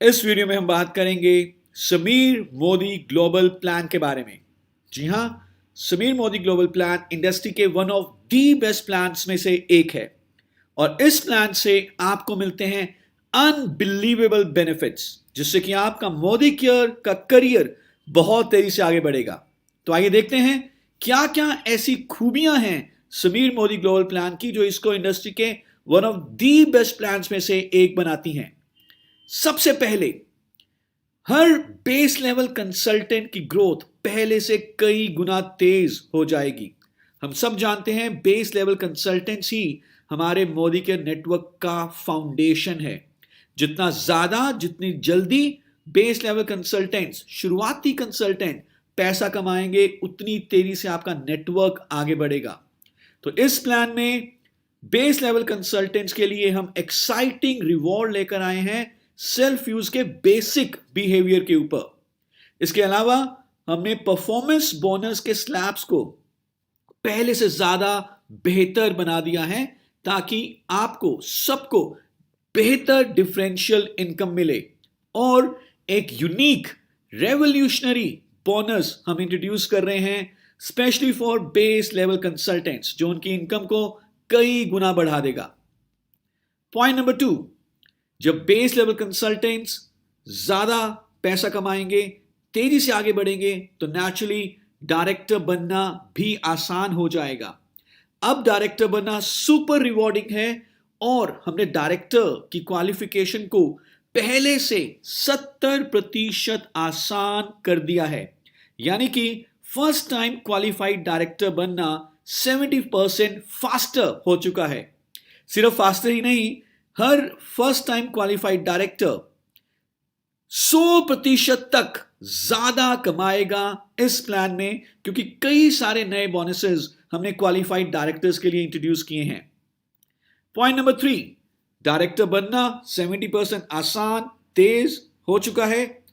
इस वीडियो में हम बात करेंगे समीर मोदी ग्लोबल प्लान के बारे में। जी हां, Sameer Modi global plan industry के one of the best plans में से एक है और इस प्लान से आपको मिलते हैं अनबिलीवेबल बेनिफिट्स, जिससे कि आपका मोदी केयर का करियर बहुत तेजी से आगे बढ़ेगा। तो आइए देखते हैं क्या क्या ऐसी खूबियां हैं समीर मोदी ग्लोबल प्लान की जो इसको इंडस्ट्री के one of the best plans में से एक बनाती हैं। सबसे पहले, हर बेस लेवल कंसल्टेंट की ग्रोथ पहले से कई गुना तेज हो जाएगी। हम सब जानते हैं बेस लेवल कंसल्टेंट्स ही हमारे मोदी के नेटवर्क का फाउंडेशन है। जितनी जल्दी बेस लेवल कंसल्टेंट्स, शुरुआती कंसल्टेंट पैसा कमाएंगे, उतनी तेजी से आपका नेटवर्क आगे बढ़ेगा। तो इस प्लान में बेस लेवल कंसल्टेंट्स के लिए हम एक्साइटिंग रिवॉर्ड लेकर आए हैं सेल्फ यूज के बेसिक बिहेवियर के ऊपर। इसके अलावा हमने परफॉर्मेंस बोनस के स्लैब्स को पहले से ज्यादा बेहतर बना दिया है ताकि आपको सबको बेहतर डिफरेंशियल इनकम मिले। और एक यूनिक रेवोल्यूशनरी बोनस हम इंट्रोड्यूस कर रहे हैं specially for base level consultants, जो उनकी इनकम को कई गुना बढ़ा देगा। पॉइंट नंबर 2, जब बेस लेवल कंसल्टेंट्स ज्यादा पैसा कमाएंगे, तेजी से आगे बढ़ेंगे, तो नेचुरली डायरेक्टर बनना भी आसान हो जाएगा। अब डायरेक्टर बनना सुपर रिवॉर्डिंग है और हमने डायरेक्टर की क्वालिफिकेशन को पहले से 70% आसान कर दिया है। यानी कि फर्स्ट टाइम क्वालिफाइड डायरेक्टर बनना 70% फास्टर हो चुका है। सिर्फ फास्टर ही नहीं, हर फर्स्ट टाइम क्वालिफाइड डायरेक्टर 100% तक ज्यादा कमाएगा इस प्लान में, क्योंकि कई सारे नए बोनसेस हमने क्वालिफाइड डायरेक्टर्स के लिए इंट्रोड्यूस किए हैं। पॉइंट नंबर 3, डायरेक्टर बनना 70% आसान, तेज हो चुका है,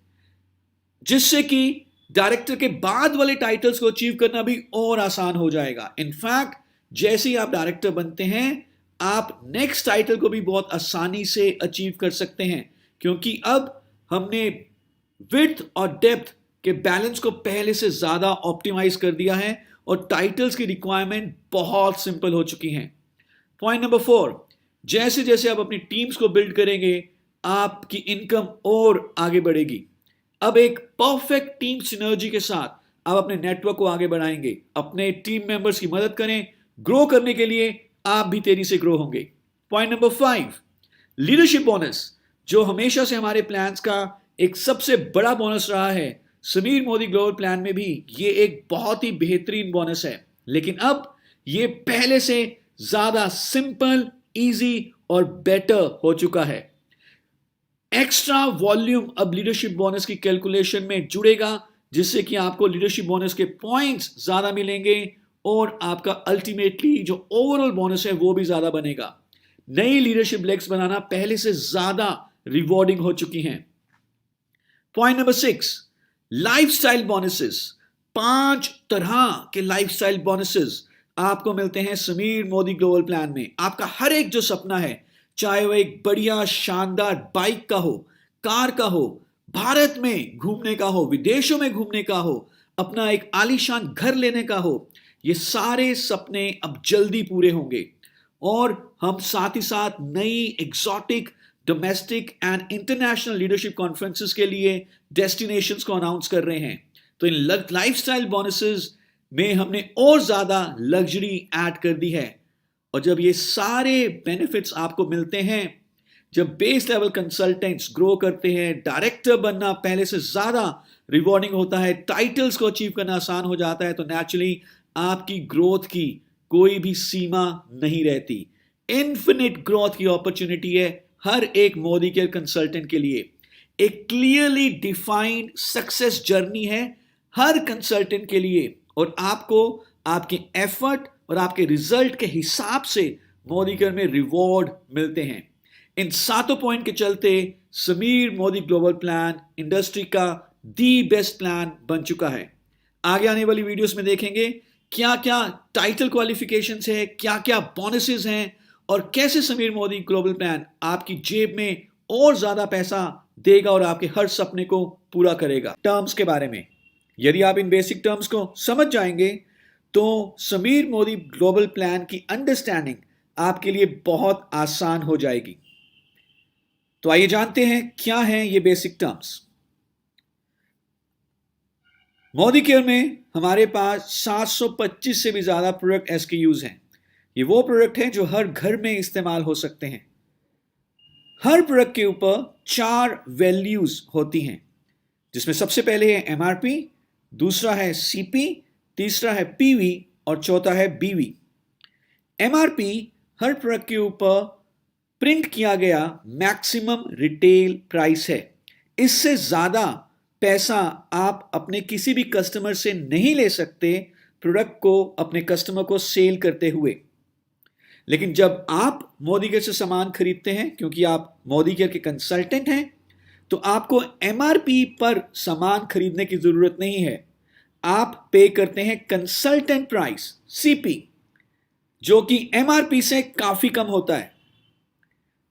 जिससे कि डायरेक्टर के बाद वाले टाइटल्स को अचीव करना भी और आसान हो जाएगा। इनफैक्ट जैसे ही आप डायरेक्टर बनते हैं, आप नेक्स्ट टाइटल को भी बहुत आसानी से अचीव कर सकते हैं, क्योंकि अब हमने विड्थ और डेप्थ के बैलेंस को पहले से ज्यादा ऑप्टिमाइज कर दिया है और टाइटल्स की रिक्वायरमेंट बहुत सिंपल हो चुकी हैं। पॉइंट नंबर 4, जैसे जैसे आप अपनी टीम्स को बिल्ड करेंगे, आपकी इनकम और आगे बढ़ेगी। अब एक परफेक्ट टीम सिनर्जी के साथ आप अपने नेटवर्क को आगे बढ़ाएंगे। अपने टीम मेंबर्स की मदद करें, ग्रो करने के लिए आप भी तेजी से ग्रो होंगे। पॉइंट नंबर 5, लीडरशिप बोनस, जो हमेशा से हमारे प्लान्स का एक सबसे बड़ा बोनस रहा है। समीर मोदी ग्लोबल प्लान में भी ये एक बहुत ही बेहतरीन बोनस है, लेकिन अब ये पहले से ज्यादा सिंपल, इजी और बेटर हो चुका है। एक्स्ट्रा वॉल्यूम अब लीडरशिप बोनस की कैलकुलेशन में जुड़ेगा, जिससे कि आपको लीडरशिप बोनस के पॉइंट्स ज्यादा मिलेंगे और आपका अल्टीमेटली जो ओवरऑल बोनस है वो भी ज्यादा बनेगा। नई लीडरशिप लेग्स बनाना पहले से ज्यादा रिवॉर्डिंग हो चुकी हैं। Point number 6, lifestyle bonuses. 5 तरह के लाइफस्टाइल बोनसेस आपको मिलते हैं समीर मोदी ग्लोबल प्लान में। आपका हर एक जो सपना है, चाहे वो एक बढ़िया शानदार बाइक का हो, कार का हो, भारत में घूमने का हो, विदेशों में घूमने का हो, अपना एक आलीशान घर लेने का हो, ये सारे सपने अब जल्दी पूरे होंगे। और हम साथ ही साथ नई exotic domestic and international leadership conferences के लिए डेस्टिनेशंस को अनाउंस कर रहे हैं। तो इन लाइफस्टाइल बोनसेस में हमने और ज्यादा लग्जरी ऐड कर दी है। और जब ये सारे बेनिफिट्स आपको मिलते हैं, जब बेस लेवल कंसल्टेंट्स ग्रो करते हैं, डायरेक्टर बनना पहले से ज्यादा रिवॉर्डिंग होता है, टाइटल्स को अचीव करना आसान हो जाता है, तो नेचुरली आपकी ग्रोथ की कोई भी सीमा नहीं रहती। इन्फिनिट ग्रोथ की अपॉर्चुनिटी है हर एक मोदी केयर कंसल्टेंट के लिए। एक क्लियरली डिफाइंड सक्सेस जर्नी है हर कंसल्टेंट के लिए, और आपको आपके एफर्ट और आपके रिजल्ट के हिसाब से मोदी केयर में रिवॉर्ड मिलते हैं। इन 7 पॉइंट के चलते Sameer Modi global plan industry का दी बेस्ट प्लान बन चुका है। आगे आने वाली वीडियोस में देखेंगे क्या क्या टाइटल क्वालिफिकेशंस है, क्या क्या बोनसेस हैं और कैसे समीर मोदी ग्लोबल प्लान आपकी जेब में और ज्यादा पैसा देगा और आपके हर सपने को पूरा करेगा। टर्म्स के बारे में, यदि आप इन बेसिक टर्म्स को समझ जाएंगे तो समीर मोदी ग्लोबल प्लान की अंडरस्टैंडिंग आपके लिए बहुत आसान हो जाएगी। तो आइए जानते हैं क्या हैं ये बेसिक टर्म्स। मोदी केयर में हमारे पास 725 से भी ज्यादा प्रोडक्ट SKUs हैं। ये वो प्रोडक्ट हैं जो हर घर में इस्तेमाल हो सकते हैं। हर प्रोडक्ट के ऊपर 4 वैल्यूज होती हैं, जिसमें सबसे पहले है MRP, दूसरा है CP, तीसरा है PV और चौथा है BV। MRP हर प्रोडक्ट के ऊपर प्रिंट किया गया मैक्सिमम रिटेल प्राइस है। इससे ज्यादा पैसा आप अपने किसी भी कस्टमर से नहीं ले सकते प्रोडक्ट को अपने कस्टमर को सेल करते हुए। लेकिन जब आप मोदी केयर से सामान खरीदते हैं, क्योंकि आप मोदी केयर के कंसल्टेंट हैं, तो आपको MRP पर सामान खरीदने की जरूरत नहीं है। आप पे करते हैं कंसल्टेंट प्राइस CP, जो कि MRP से काफी कम होता है।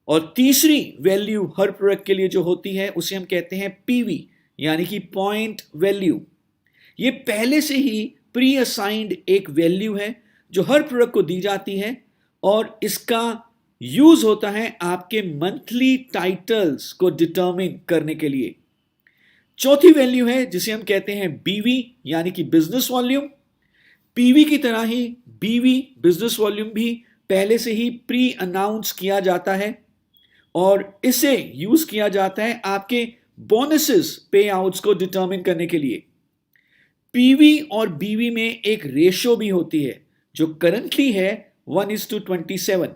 और तीसरी वैल्यू हर प्रोडक्ट के लिए जो होती है उसे हम कहते हैं PV, यानी कि पॉइंट वैल्यू। ये पहले से ही प्री असाइंड एक वैल्यू है जो हर प्रोडक्ट को दी जाती है और इसका यूज होता है आपके मंथली टाइटल्स को डिटरमिन करने के लिए। चौथी वैल्यू है जिसे हम कहते हैं BV, यानी कि बिजनेस वॉल्यूम। PV की तरह ही BV बिजनेस वॉल्यूम भी पहले से ही प्री अनाउंस किया जाता है और इसे यूज किया जाता है आपके बोनसेस पे आउट्स को डिटरमिन करने के लिए। PV और BV में एक रेशो भी होती है जो करंटली है 1:27।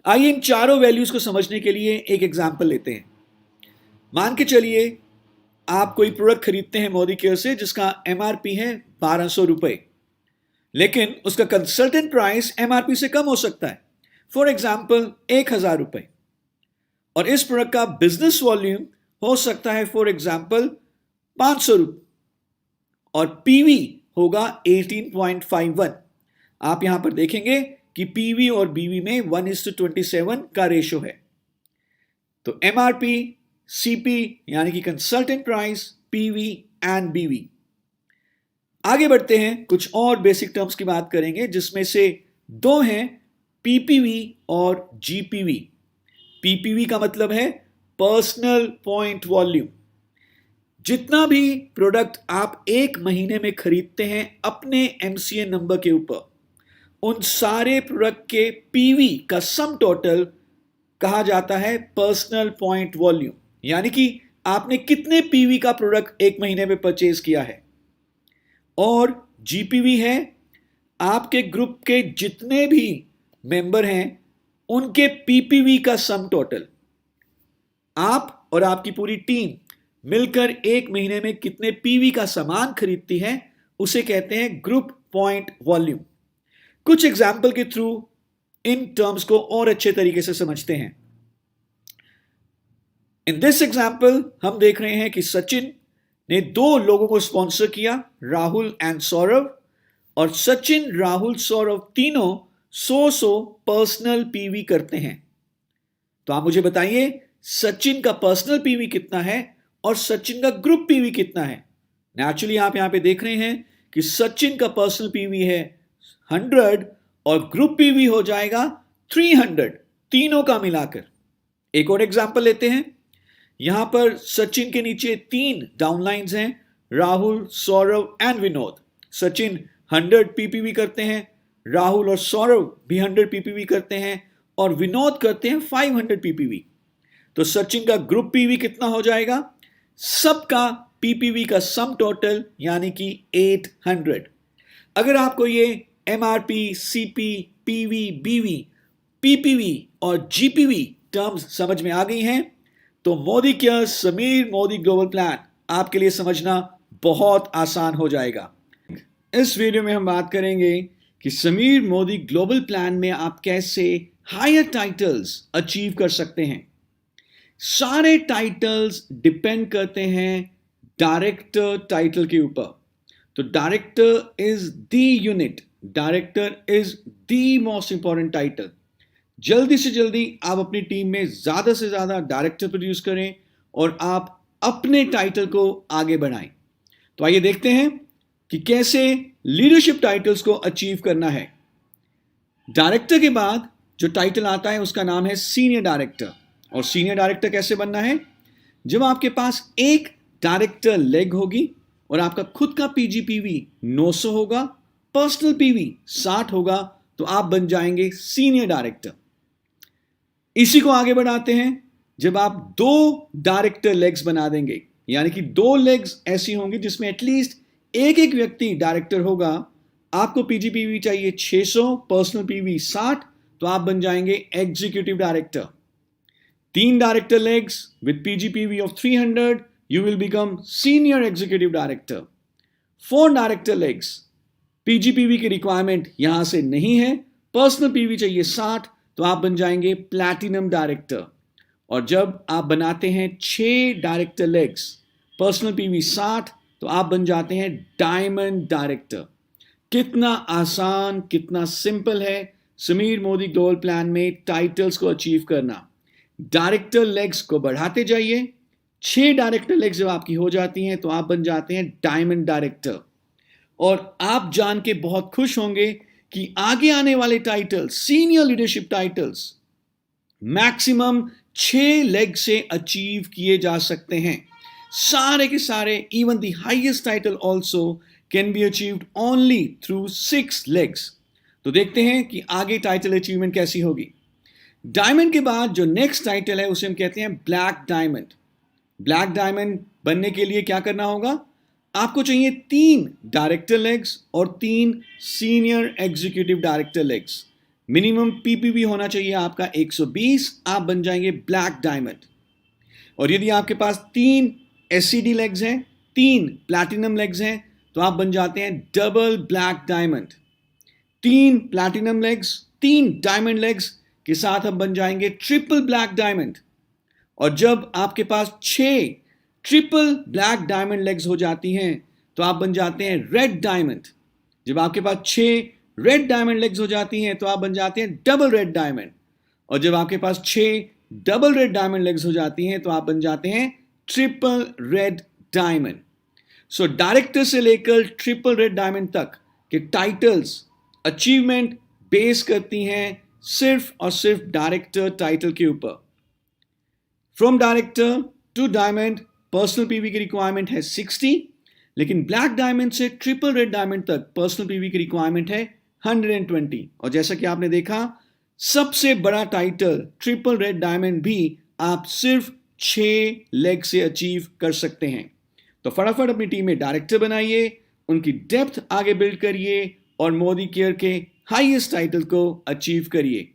आइए इन चारों वैल्यूज को समझने के लिए एक एग्जांपल लेते हैं। मान के चलिए आप कोई प्रोडक्ट खरीदते हैं मोदी केयर से जिसका MRP है 1200 रुपए, लेकिन उसका कंसल्टेंट प्राइस MRP से कम हो सकता है, फॉर एग्जाम्पल 1000 रुपए। और इस प्रोडक्ट का बिजनेस वॉल्यूम हो सकता है फॉर एग्जाम्पल 500 रुपए और PV होगा 18.51। आप यहां पर देखेंगे कि PV और BV में 1:27 का रेशो है। तो MRP, CP यानी कि consultant price, PV and BV। आगे बढ़ते हैं, कुछ और बेसिक टर्म्स की बात करेंगे जिसमें से दो हैं PPV और GPV। PPV का मतलब है पर्सनल पॉइंट वॉल्यूम। जितना भी प्रोडक्ट आप एक महीने में खरीदते हैं अपने MCA नंबर के ऊपर, उन सारे प्रोडक्ट के PV का सम टोटल कहा जाता है पर्सनल पॉइंट वॉल्यूम, यानी कि आपने कितने PV का प्रोडक्ट एक महीने में परचेज किया है। और GPV है आपके ग्रुप के जितने भी मेंबर हैं उनके PPV का सम टोटल। आप और आपकी पूरी टीम मिलकर एक महीने में कितने PV का सामान खरीदती है उसे कहते हैं ग्रुप पॉइंट वॉल्यूम। कुछ एग्जाम्पल के थ्रू इन टर्म्स को और अच्छे तरीके से समझते हैं। इन दिस एग्जाम्पल हम देख रहे हैं कि सचिन ने 2 लोगों को स्पॉन्सर किया, राहुल एंड सौरभ, और सचिन, राहुल, सौरभ तीनों 100 पर्सनल PV करते हैं। तो आप मुझे बताइए सचिन का पर्सनल PV कितना है और सचिन का ग्रुप PV कितना है। नेचुरली आप यहां पे देख रहे हैं कि सचिन का पर्सनल PV है 100 और ग्रुप PV हो जाएगा 300, तीनों का मिलाकर। एक और एग्जांपल लेते हैं। यहां पर सचिन के नीचे 3 डाउनलाइंस हैं, राहुल, सौरभ एंड विनोद। सचिन 100 PPV करते हैं, राहुल और सौरभ भी 100 PPV करते हैं और विनोद करते हैं 500 PPV। तो सचिन का ग्रुप PV कितना हो जाएगा? सबका PPV का सम टोटल यानी कि 800। अगर आपको ये MRP, CP, PV, BV, PPV और GPV टर्म्स समझ में आ गई हैं तो Modi care Sameer Modi global plan आपके लिए समझना बहुत आसान हो जाएगा। इस वीडियो में हम बात करेंगे कि समीर मोदी ग्लोबल प्लान में आप कैसे हायर टाइटल्स अचीव कर सकते हैं। सारे टाइटल्स डिपेंड करते हैं डायरेक्टर टाइटल के ऊपर। तो director is the unit, director is the most important title. जल्दी से जल्दी आप अपनी टीम में ज़्यादा से ज़्यादा डायरेक्टर प्रोड्यूस करें और आप अपने टाइटल को आगे बढ़ाएं। तो आइए देखते हैं कि कैसे लीडरशिप टाइटल्स को अचीव करना है। डायरेक्टर के बाद जो टाइटल आता है उसका नाम है सीनियर डायरेक्टर। और सीनियर डायरेक्टर कैसे बनना है? जब आपके पास एक डायरेक्टर लेग होगी और आपका खुद का पीजीपीवी 900 होगा, पर्सनल पीवी 60 होगा, तो आप बन जाएंगे सीनियर डायरेक्टर। इसी को आगे बढ़ाते हैं जब आप 2 डायरेक्टर लेग्स बना देंगे, यानी कि 2 लेग्स ऐसी होंगी जिसमें एटलीस्ट एक एक व्यक्ति डायरेक्टर होगा। आपको पीजीपीवी चाहिए 600, पर्सनल पीवी 60, तो आप बन जाएंगे executive director. 3 director legs with PGPV of 300, you will become senior executive director. 4 director legs, PGPV की रिक्वायरमेंट यहां से नहीं है, पर्सनल पीवी चाहिए 60, तो आप बन जाएंगे प्लैटिनम डायरेक्टर। और जब आप बनाते हैं 6 डायरेक्टर लेग्स, पर्सनल पीवी 60, तो आप बन जाते हैं डायमंड डायरेक्टर। कितना आसान, कितना सिंपल है समीर मोदी ग्लोबल प्लान में टाइटल्स को अचीव करना। डायरेक्टर लेग्स को बढ़ाते जाइए, 6 डायरेक्टर लेग्स जब आपकी हो जाती हैं तो आप बन जाते हैं डायमंड डायरेक्टर। और आप जान के बहुत खुश होंगे कि आगे आने वाले titles, senior leadership titles, maximum 6 leg से अचीव किए जा सकते हैं। सारे के सारे, even the highest title also can be achieved only through 6 legs. तो देखते हैं कि आगे टाइटल अचीवमेंट कैसी होगी। डायमंड के बाद जो नेक्स्ट टाइटल है उसे हम कहते हैं ब्लैक डायमंड। ब्लैक डायमंड बनने के लिए क्या करना होगा? आपको चाहिए 3 डायरेक्टर लेग्स और 3 senior executive director legs. Minimum PPV होना चाहिए आपका 120, आप बन जाएंगे ब्लैक डायमंड। और यदि आपके पास 3 एससीडी लेग्स हैं, 3 प्लैटिनम लेग्स हैं, तो आप बन जाते हैं double black diamond. 3 platinum legs, 3 diamond legs के साथ हम बन जाएंगे ट्रिपल ब्लैक डायमंड। और जब आपके पास 6 ट्रिपल ब्लैक डायमंड लेग्स हो जाती हैं तो आप बन जाते हैं रेड डायमंड। जब आपके पास 6 रेड डायमंड लेग्स हो जाती हैं तो आप बन जाते हैं डबल रेड डायमंड। और जब आपके पास 6 डबल रेड डायमंड लेग्स हो जाती हैं तो आप बन जाते हैं triple red diamond. So director से लेकर ट्रिपल रेड डायमंड तक के टाइटल्स अचीवमेंट बेस करती हैं सिर्फ और सिर्फ डायरेक्टर टाइटल के ऊपर। From director to diamond personal PV की रिक्वायरमेंट है 60, लेकिन ब्लैक डायमंड से ट्रिपल रेड डायमंड तक पर्सनल पीवी की रिक्वायरमेंट है 120। और जैसा कि आपने देखा, सबसे बड़ा टाइटल ट्रिपल रेड डायमंड भी आप सिर्फ 6 लेग से अचीव कर सकते हैं। तो फटाफट अपनी टीम में डायरेक्टर बनाइए, उनकी डेप्थ आगे बिल्ड करिए और मोदी केयर के हाईएस्ट टाइटल को अचीव करिए।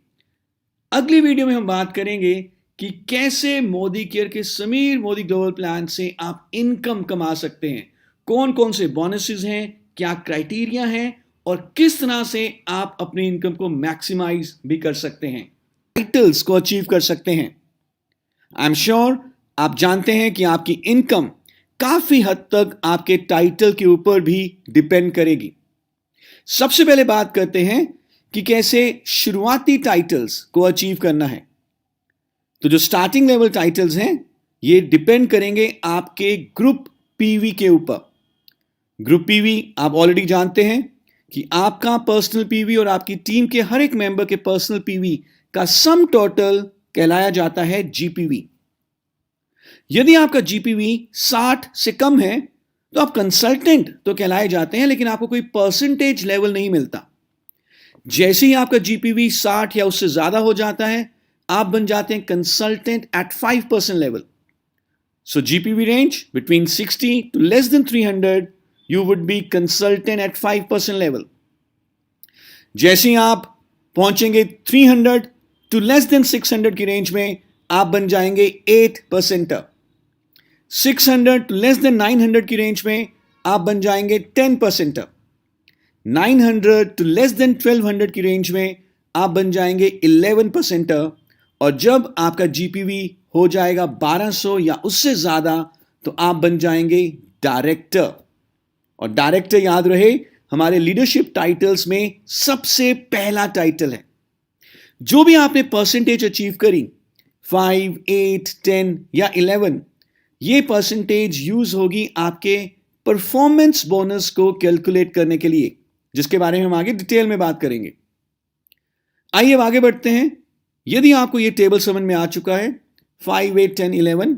अगली वीडियो में हम बात करेंगे कि कैसे मोदी केयर के समीर मोदी ग्लोबल प्लान से आप इनकम कमा सकते हैं, कौन कौन से बोनसेस हैं, क्या क्राइटेरिया हैं और किस तरह से आप अपनी इनकम को मैक्सिमाइज भी कर सकते हैं, टाइटल्स को अचीव कर सकते हैं। आई एम श्योर आप जानते हैं कि आपकी इनकम काफी हद तक आपके टाइटल के ऊपर भी डिपेंड करेगी। सबसे पहले बात करते हैं कि कैसे शुरुआती टाइटल्स को अचीव करना है। तो जो स्टार्टिंग लेवल टाइटल्स हैं ये डिपेंड करेंगे आपके ग्रुप पीवी के ऊपर। ग्रुप पीवी आप ऑलरेडी जानते हैं कि आपका पर्सनल पीवी और आपकी टीम के हर एक मेंबर के पर्सनल पीवी का सम टोटल कहलाया जाता है जीपीवी। यदि आपका जीपीवी 60 से कम है तो आप कंसल्टेंट तो कहलाए जाते हैं, लेकिन आपको कोई परसेंटेज लेवल नहीं मिलता। जैसे ही आपका जीपीवी 60 या उससे ज्यादा हो जाता है आप बन जाते हैं consultant at 5% level. So GPV range between 60 to less than 300, you would be consultant at 5% level. जैसे ही आप पहुंचेंगे 300 to less than 600 की रेंज में आप बन जाएंगे 8%। 600 to less than 900 की रेंज में आप बन जाएंगे 10%। 900 to less than 1200 की रेंज में आप बन जाएंगे 11%। और जब आपका जीपीवी हो जाएगा 1200 या उससे ज्यादा तो आप बन जाएंगे डायरेक्टर। और डायरेक्टर याद रहे हमारे लीडरशिप टाइटल्स में सबसे पहला टाइटल है। जो भी आपने परसेंटेज अचीव करी 5, 8, 10 या 11, ये परसेंटेज यूज होगी आपके परफॉर्मेंस बोनस को कैलकुलेट करने के लिए, जिसके बारे में हम आगे डिटेल में बात करेंगे। आइए अब आगे बढ़ते हैं। यदि आपको ये टेबल समझ में आ चुका है 5, 8, 10, 11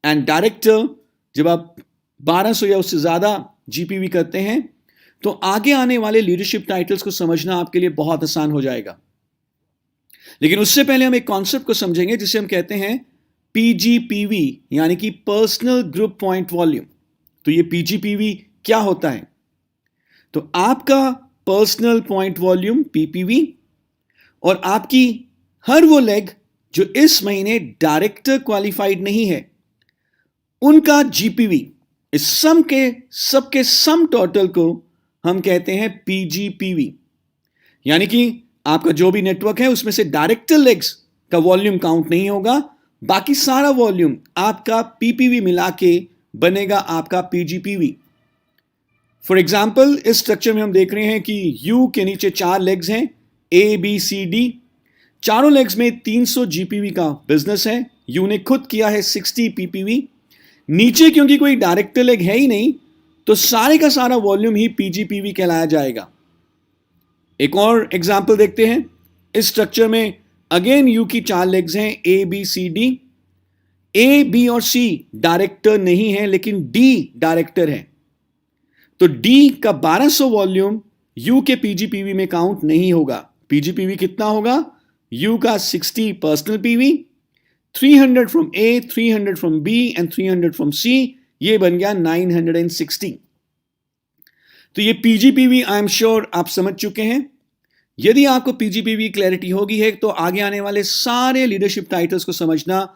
एंड डायरेक्टर, जब आप 1200 या उससे ज्यादा जीपीवी करते हैं तो आगे आने वाले लीडरशिप टाइटल्स को समझना आपके लिए बहुत आसान हो जाएगा। लेकिन उससे पहले हम एक कॉन्सेप्ट को समझेंगे जिसे हम कहते हैं पीजीपीवी, यानी कि पर्सनल ग्रुप पॉइंट वॉल्यूम। तो ये पीजीपीवी क्या होता है? तो आपका पर्सनल पॉइंट वॉल्यूम पीपीवी और आपकी हर वो लेग जो इस महीने डायरेक्टर क्वालिफाइड नहीं है, उनका जीपीवी, इस सम के सबके सम टोटल को हम कहते हैं पीजीपीवी। यानी कि आपका जो भी नेटवर्क है उसमें से डायरेक्टर लेग्स का वॉल्यूम काउंट नहीं होगा, बाकी सारा वॉल्यूम आपका पीपीवी मिला के बनेगा आपका पीजीपीवी। फॉर एग्जाम्पल, इस स्ट्रक्चर में हम देख रहे हैं कि यू के नीचे 4 लेग्स हैं, ए बी सी डी। चारों लेग्स में 300 जीपीवी का बिजनेस है। यू ने खुद किया है 60 पीपीवी। नीचे क्योंकि कोई डायरेक्टर लेग है ही नहीं, तो सारे का सारा वॉल्यूम ही पीजीपीवी कहलाया जाएगा। एक और एग्जाम्पल देखते हैं। इस स्ट्रक्चर में अगेन यू की 4 लेग्स हैं, A B C D. A B और सी डायरेक्टर नहीं है, लेकिन डी डायरेक्टर है। तो डी का 1200 वॉल्यूम यू के पीजीपीवी में काउंट नहीं होगा। पीजीपीवी कितना होगा? यू का 60 personal PV, 300 from A, 300 from B and 300 from C, ये बन गया 960। तो ये पीजीपीवी आई एम श्योर आप समझ चुके हैं। यदि आपको पीजीपीवी क्लैरिटी होगी है तो आगे आने वाले सारे लीडरशिप टाइटल्स को समझना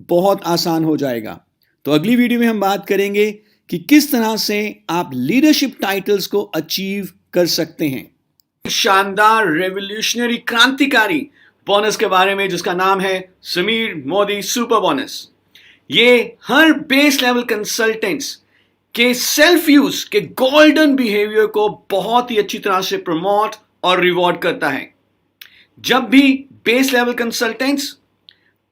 बहुत आसान हो जाएगा। तो अगली वीडियो में हम बात करेंगे कि किस तरह से आप लीडरशिप टाइटल्स को अचीव कर सकते हैं। शानदार, रेवोल्यूशनरी, क्रांतिकारी बोनस के बारे में जिसका नाम है समीर मोदी सुपर बोनस। ये हर बेस लेवल कंसल्टेंट्स के सेल्फ यूज के गोल्डन बिहेवियर को बहुत ही अच्छी तरह से प्रमोट और रिवॉर्ड करता है। जब भी बेस लेवल कंसल्टेंट्स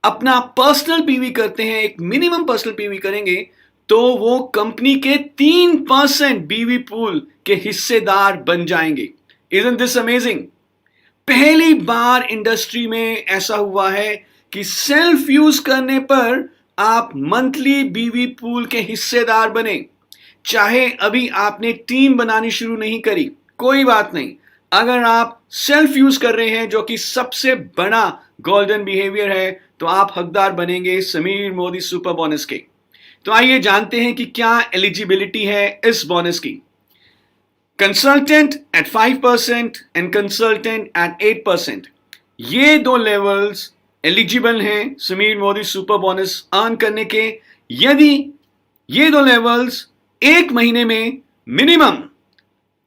अपना पर्सनल पीवी करते हैं, एक मिनिमम पर्सनल पीवी करेंगे, तो वो कंपनी के 3% बीवी पूल के हिस्सेदार बन जाएंगे। Isn't this amazing? पहली बार इंडस्ट्री में ऐसा हुआ है कि सेल्फ यूज करने पर आप मंथली बीवी पूल के हिस्सेदार बने। चाहे अभी आपने टीम बनानी शुरू नहीं करी, कोई बात नहीं। अगर आप सेल्फ यूज कर रहे हैं, जो कि सबसे बड़ा गोल्डन बिहेवियर है, तो आप हकदार बनेंगे समीर मोदी सुपर बोनस के। तो आइए जानते हैं कि क्या एलिजिबिलिटी है इस बोनस की। Consultant at 5% and consultant at 8%, ये 2 लेवल्स एलिजिबल हैं Sameer Modi super bonus earn करने के, यदि ये 2 लेवल्स एक महीने में मिनिमम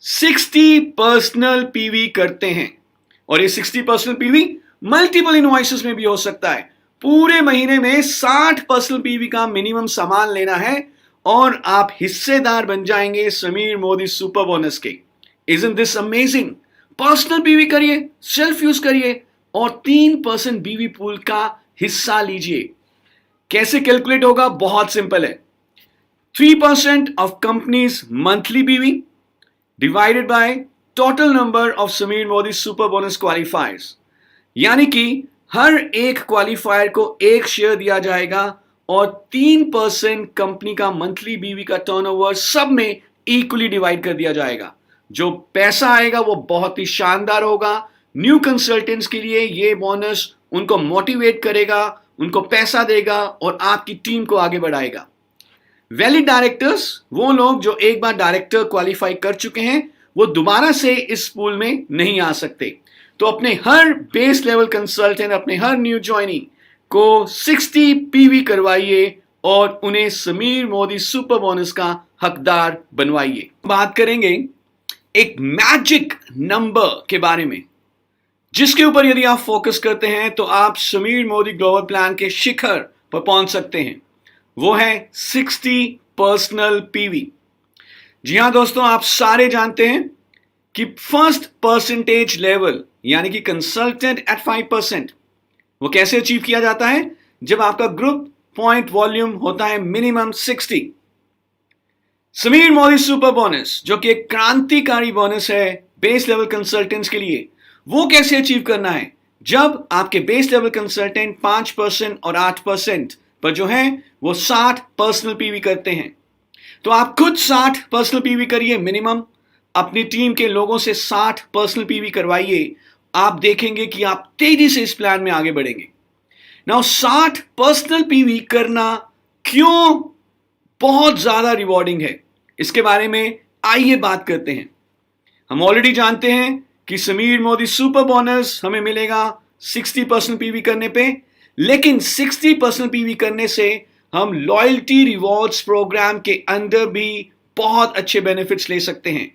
60 पर्सनल पीवी करते हैं। और ये 60 पर्सनल पीवी मल्टीपल इनवॉइसेस में भी हो सकता है। पूरे महीने में 60 पर्सनल पीवी का मिनिमम सामान लेना है और आप हिस्सेदार बन जाएंगे समीर मोदी सुपर बोनस के। Isn't this amazing? Personal PV करिए, सेल्फ यूज करिए और 3% बीवी पूल का हिस्सा लीजिए। कैसे कैलकुलेट होगा? बहुत सिंपल है। 3% ऑफ कंपनीज मंथली बीवी divided by total number of Sameer Modi super bonus क्वालिफायर्स, यानी कि हर एक क्वालिफायर को 1 शेयर दिया जाएगा और 3% कंपनी का मंथली बीवी का टर्नओवर सब में इक्वली डिवाइड कर दिया जाएगा। जो पैसा आएगा वो बहुत ही शानदार होगा। न्यू कंसल्टेंट्स के लिए ये बोनस उनको मोटिवेट करेगा, उनको पैसा देगा और आपकी टीम को आगे बढ़ाएगा। वैलिड डायरेक्टर्स, वो लोग जो एक बार डायरेक्टर क्वालिफाई कर चुके हैं, वो दोबारा से इस पूल में नहीं आ सकते। तो अपने हर बेस लेवल कंसल्टेंट, अपने हर न्यू ज्वाइनी को 60 पीवी करवाइए और उन्हें समीर मोदी सुपर बोनस का हकदार बनवाइए। बात करेंगे एक मैजिक नंबर के बारे में, जिसके ऊपर यदि आप फोकस करते हैं तो आप समीर मोदी ग्लोबल प्लान के शिखर पर पहुंच सकते हैं। वो है 60 पर्सनल पीवी। जी हां दोस्तों, आप सारे जानते हैं कि फर्स्ट परसेंटेज लेवल यानी कि कंसल्टेंट एट 5%। वो कैसे अचीव किया जाता है? जब आपका ग्रुप पॉइंट वॉल्यूम होता है minimum 60। Sameer Modi super bonus, जो कि एक क्रांतिकारी बोनस है बेस लेवल कंसल्टेंट्स के लिए, वो कैसे अचीव करना है? जब आपके बेस लेवल कंसल्टेंट 5% और 8% पर जो है वो 60 पर्सनल पीवी करते हैं, तो आप खुद 60 पर्सनल पीवी करिए मिनिमम, अपनी टीम के लोगों से 60 पर्सनल पीवी करवाइए। आप देखेंगे कि आप तेजी से इस प्लान में आगे बढ़ेंगे। नाउ 60 पर्सनल पीवी करना क्यों बहुत ज्यादा रिवॉर्डिंग है, इसके बारे में आइए बात करते हैं। हम ऑलरेडी जानते हैं कि समीर मोदी सुपर बोनस हमें मिलेगा 60 पर्सनल पीवी करने पे, लेकिन 60 पर्सनल पीवी करने से हम लॉयल्टी रिवॉर्ड्स प्रोग्राम के अंदर भी बहुत अच्छे बेनिफिट्स ले सकते हैं।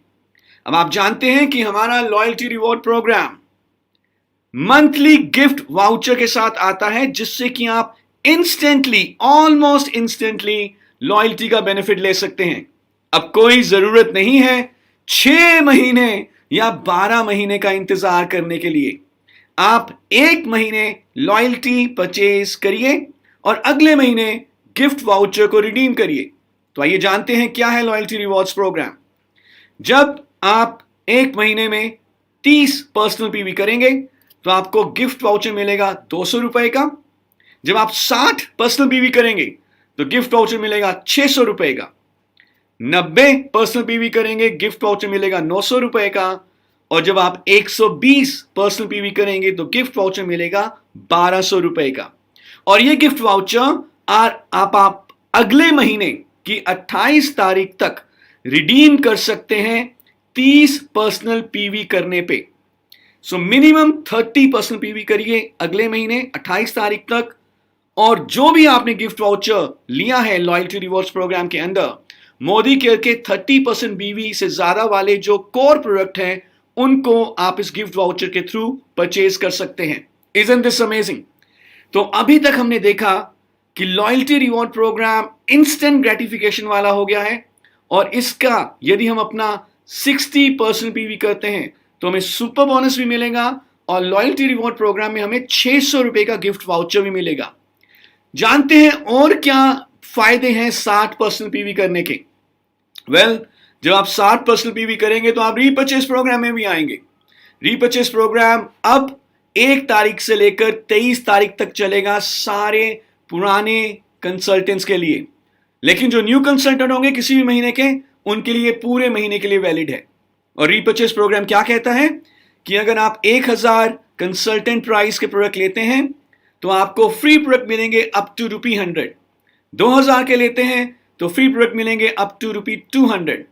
अब आप जानते हैं कि हमारा loyalty reward program monthly gift voucher के साथ आता है, जिससे कि आप इंस्टेंटली, ऑलमोस्ट इंस्टेंटली लॉयल्टी का बेनिफिट ले सकते हैं। अब कोई जरूरत नहीं है 6 महीने या 12 महीने का इंतजार करने के लिए। आप 1 महीने लॉयल्टी परचेज करिए और अगले महीने गिफ्ट वाउचर को रिडीम करिए। तो आइए जानते हैं क्या है लॉयल्टी रिवॉर्ड्स प्रोग्राम। जब आप 1 महीने में 30 पर्सनल पीवी करेंगे तो आपको गिफ्ट वाउचर मिलेगा 200 रुपए का। जब आप 60 पर्सनल पीवी करेंगे तो गिफ्ट वाउचर मिलेगा 600 रुपए का। 90 पर्सनल पीवी करेंगे, गिफ्ट वाउचर मिलेगा 900 रुपए का। और जब आप 120 पर्सनल पीवी करेंगे तो गिफ्ट वाउचर मिलेगा 1200 रुपए का। और ये गिफ्ट वाउचर आप अगले महीने की 28 तारीख तक रिडीम कर सकते हैं 30 पर्सनल पीवी करने पे। सो मिनिमम 30 पर्सनल पीवी करिए अगले महीने 28 तारीख तक, और जो भी आपने गिफ्ट वाउचर लिया है लॉयल्टी रिवॉर्ड्स प्रोग्राम के अंदर, मोदी केयर के 30% बीवी से ज्यादा वाले जो कोर प्रोडक्ट हैं, उनको आप इस गिफ्ट वाउचर के थ्रू परचेज कर सकते हैं। Isn't this amazing? तो अभी तक हमने देखा कि loyalty reward program instant gratification वाला हो गया है, और इसका यदि हम अपना 60% पीवी करते हैं तो हमें सुपर बोनस भी मिलेगा, और लॉयल्टी रिवॉर्ड प्रोग्राम में हमें 600 रुपए का गिफ्ट वाउचर भी मिलेगा। जानते हैं और क्या फायदे हैं 60% पीवी करने के? वेल, जब आप 60% पीवी करेंगे तो आप रीपर्चेस प्रोग्राम में भी आएंगे। रीपर्चेस प्रोग्राम अब 1 तारीख से लेकर 23 तारीख तक चलेगा सारे पुराने कंसल्टेंट्स के लिए, लेकिन जो न्यू कंसल्टेंट होंगे किसी भी महीने के, उनके लिए पूरे महीने के लिए वैलिड है। और रीपर्चेस प्रोग्राम क्या कहता है कि अगर आप 1000 कंसल्टेंट प्राइस के प्रोडक्ट लेते हैं तो आपको फ्री प्रोडक्ट मिलेंगे अप टू ₹100। 2000 के लेते हैं तो फ्री प्रोडक्ट मिलेंगे अप टू ₹200।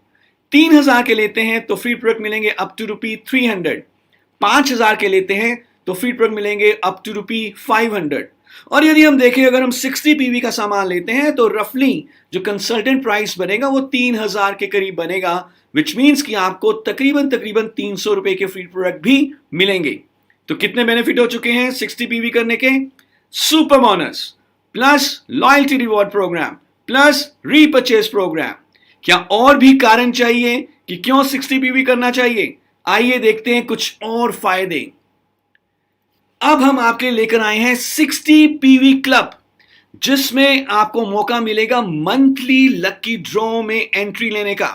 3000 के लेते हैं तो फ्री प्रोडक्ट मिलेंगे अप टू ₹300। 5000 के लेते हैं तो फ्री प्रोडक्ट मिलेंगे अप टू ₹500। और यदि हम देखें, अगर हम 60 पीवी का सामान लेते हैं तो रफली जो कंसल्टेंट प्राइस बनेगा वो 3000 के करीब बनेगा, विच मीन्स कि आपको तकरीबन 300 रुपए के फ्री प्रोडक्ट भी मिलेंगे। तो कितने बेनिफिट हो चुके हैं 60 पीवी करने के? Super bonus plus loyalty reward program plus repurchase program. क्या और भी कारण चाहिए कि क्यों 60 पीवी करना चाहिए? आइए देखते हैं कुछ और फायदे। अब हम आपके लेकर आए हैं 60 पीवी क्लब, जिसमें आपको मौका मिलेगा मंथली लकी ड्रॉ में एंट्री लेने का।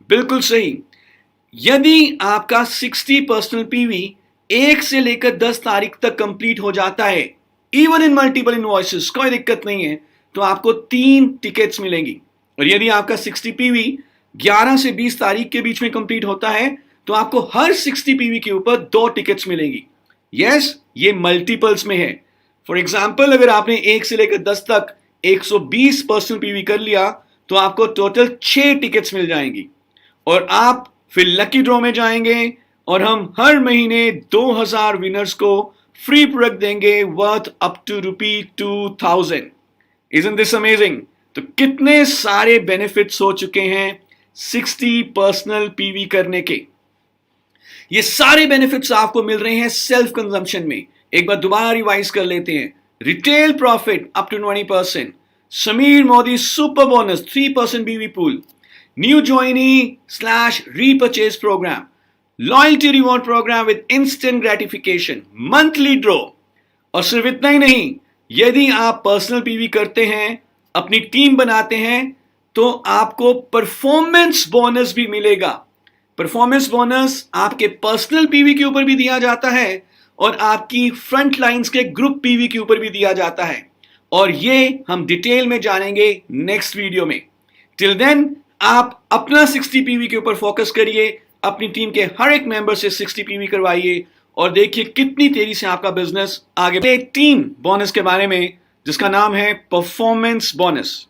बिल्कुल सही, यदि आपका 60 पर्सनल पीवी 1 से लेकर 10 तारीख तक कंप्लीट हो जाता है, इवन इन मल्टीपल इनवॉइसेस, कोई दिक्कत नहीं है, तो आपको 3 टिकट्स मिलेंगी। और यदि आपका 60 पीवी 11 से 20 तारीख के बीच में कंप्लीट होता है तो आपको हर 60 पीवी के ऊपर 2 टिकट्स मिलेंगी। यस, ये मल्टीपल्स में है। फॉर एग्जाम्पल, अगर आपने 1 से लेकर 10 तक 120 पर्सनल पीवी कर लिया तो आपको टोटल 6 टिकट्स मिल जाएंगी, और आप फिर लकी ड्रॉ में जाएंगे और हम हर महीने 2000 विनर्स को फ्री प्रोडक्ट देंगे worth up to ₹2000। Isn't this amazing? तो कितने सारे बेनिफिट्स हो चुके हैं 60 पर्सनल पीवी करने के। ये सारे बेनिफिट्स आपको मिल रहे हैं सेल्फ कंजम्पशन में। एक बार दोबारा रिवाइज कर लेते हैं। Retail profit up to 20%, Sameer Modi super bonus 3% BV pool, new joinee / repurchase program, loyalty reward program with instant gratification, monthly draw. और सिर्फ इतना ही नहीं, यदि आप पर्सनल पीवी करते हैं, अपनी टीम बनाते हैं, तो आपको परफॉर्मेंस बोनस भी मिलेगा। परफॉर्मेंस बोनस आपके पर्सनल पीवी के ऊपर भी दिया जाता है और आपकी फ्रंट लाइंस के ग्रुप पीवी के ऊपर भी दिया जाता है, और ये हम डिटेल में जानेंगे नेक्स्ट वीडियो में। टिल देन आप अपना 60 पीवी के ऊपर फोकस करिए, अपनी टीम के हर एक मेंबर से 60 पीवी करवाइए और देखिए कितनी तेजी से आपका बिजनेस आगे। टीम बोनस के बारे में जिसका नाम है परफॉर्मेंस बोनस।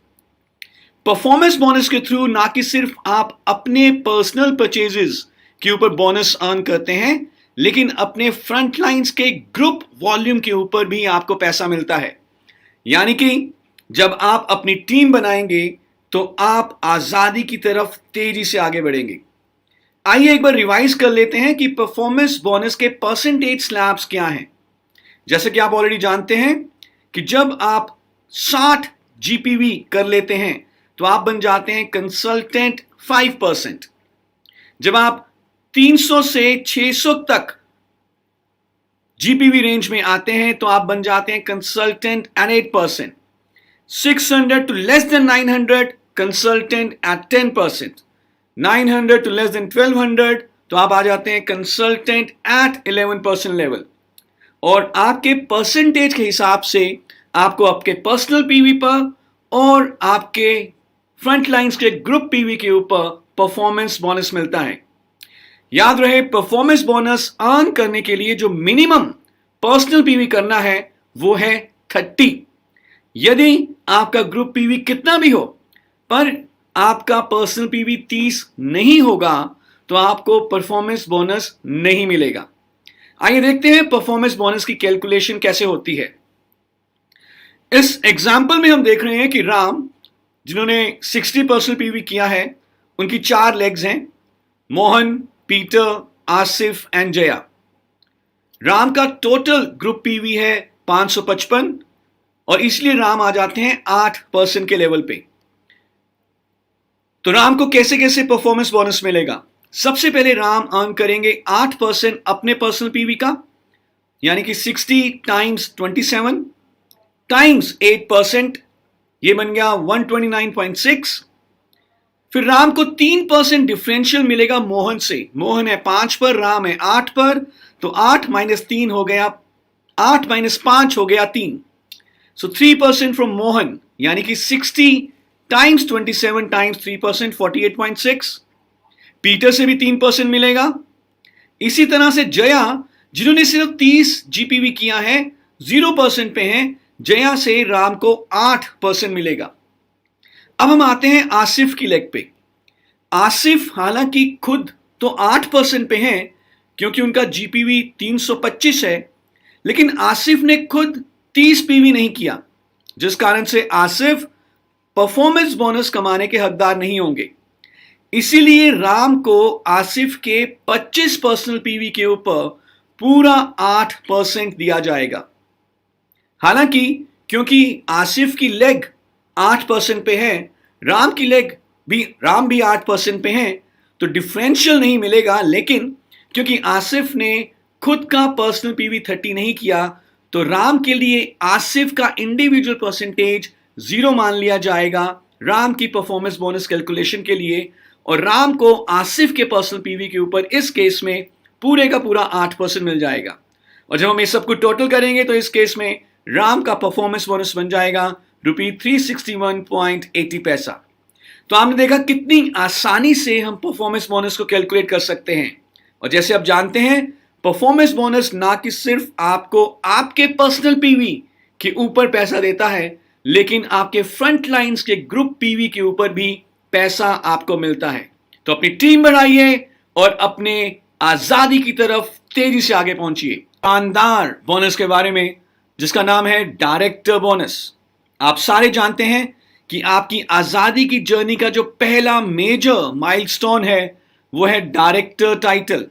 परफॉर्मेंस बोनस के थ्रू ना कि सिर्फ आप अपने पर्सनल परचेजेस के ऊपर बोनस अर्न करते हैं, लेकिन अपने फ्रंट लाइंस के ग्रुप वॉल्यूम के ऊपर भी आपको पैसा मिलता है। यानी कि जब आप अपनी टीम बनाएंगे तो आप आजादी की तरफ तेजी से आगे बढ़ेंगे। आइए एक बार रिवाइज कर लेते हैं कि परफॉर्मेंस बोनस के परसेंटेज स्लैब्स क्या हैं। जैसे कि आप ऑलरेडी जानते हैं कि जब आप 60 जीपीवी कर लेते हैं तो आप बन जाते हैं कंसल्टेंट 5%। जब आप 300 से 600 तक जीपीवी रेंज में आते हैं तो आप बन जाते हैं consultant at 8%। 600 to less than 900 consultant at 10%। 900 to less than 1200 तो आप आ जाते हैं कंसल्टेंट एट 11% लेवल। और आपके परसेंटेज के हिसाब से आपको आपके पर्सनल पीवी पर और आपके फ्रंट लाइंस के ग्रुप पीवी के ऊपर परफॉर्मेंस बोनस मिलता है। याद रहे, परफॉर्मेंस बोनस अर्न करने के लिए जो मिनिमम पर्सनल पीवी करना है वो है 30। यदि आपका ग्रुप पीवी कितना भी हो पर आपका पर्सनल पीवी 30 नहीं होगा तो आपको परफॉर्मेंस बोनस नहीं मिलेगा। आइए देखते हैं परफॉर्मेंस बोनस की कैलकुलेशन कैसे होती है। इस एग्जाम्पल में हम देख रहे हैं कि राम, जिन्होंने 60 पर्सनल पीवी किया है, उनकी 4 लेग्स हैं, मोहन, पीटर, आसिफ एंड जया। राम का टोटल ग्रुप पीवी है 555 और इसलिए राम आ जाते हैं 8% के लेवल पे। तो राम को कैसे कैसे परफॉर्मेंस बोनस मिलेगा? सबसे पहले राम अर्न करेंगे 8% अपने पर्सनल पीवी का, यानी कि 60 टाइम्स 27 टाइम्स 8%, ये बन गया 129.6। फिर राम को 3% डिफरेंशियल मिलेगा मोहन से। मोहन है 5 पर, राम है 8 पर, तो 8 माइनस 3 हो गया, 8 माइनस 5 हो गया 3। सो 3% फ्रॉम मोहन, यानी कि 60 टाइम्स 27 टाइम्स 3%, 48.6। पीटर से भी 3% मिलेगा। इसी तरह से जया, जिन्होंने सिर्फ 30 जीपीवी किया है, 0% पे हैं, जया से राम को 8% मिलेगा। अब हम आते हैं आसिफ की लेग पे। आसिफ हालांकि खुद तो 8% पे हैं क्योंकि उनका जीपीवी 325 है, लेकिन आसिफ ने खुद 30 पीवी नहीं किया, जिस कारण से आसिफ परफॉर्मेंस बोनस कमाने के हकदार नहीं होंगे। इसीलिए राम को आसिफ के 25 पर्सनल पीवी के ऊपर पूरा 8% दिया जाएगा। हालांकि क्योंकि आसिफ की लेग 8% पे है, राम भी 8% पे हैं, तो डिफरेंशियल नहीं मिलेगा। लेकिन क्योंकि आसिफ ने खुद का पर्सनल पीवी 30 नहीं किया, तो राम के लिए आसिफ का इंडिविजुअल परसेंटेज 0 मान लिया जाएगा राम की परफॉर्मेंस बोनस कैलकुलेशन के लिए, और राम को आसिफ के पर्सनल पीवी के ऊपर इस केस में पूरे का पूरा 8% मिल जाएगा। और जब हम इस सबको टोटल करेंगे तो इस केस में राम का परफॉर्मेंस बोनस बन जाएगा ₹361.80। तो आपने देखा कितनी आसानी से हम परफॉर्मेंस बोनस को कैलकुलेट कर सकते हैं। और जैसे आप जानते हैं, परफॉर्मेंस बोनस ना कि सिर्फ आपको आपके पर्सनल पीवी के ऊपर पैसा देता है, लेकिन आपके फ्रंट लाइंस के ग्रुप पीवी के ऊपर भी पैसा आपको मिलता है। तो अपनी टीम बढ़ाइए और अपने आजादी की तरफ तेजी से आगे पहुंचिए। शानदार बोनस के बारे में जिसका नाम है डायरेक्टर बोनस। आप सारे जानते हैं कि आपकी आजादी की जर्नी का जो पहला मेजर माइलस्टोन है वो है डायरेक्टर टाइटल।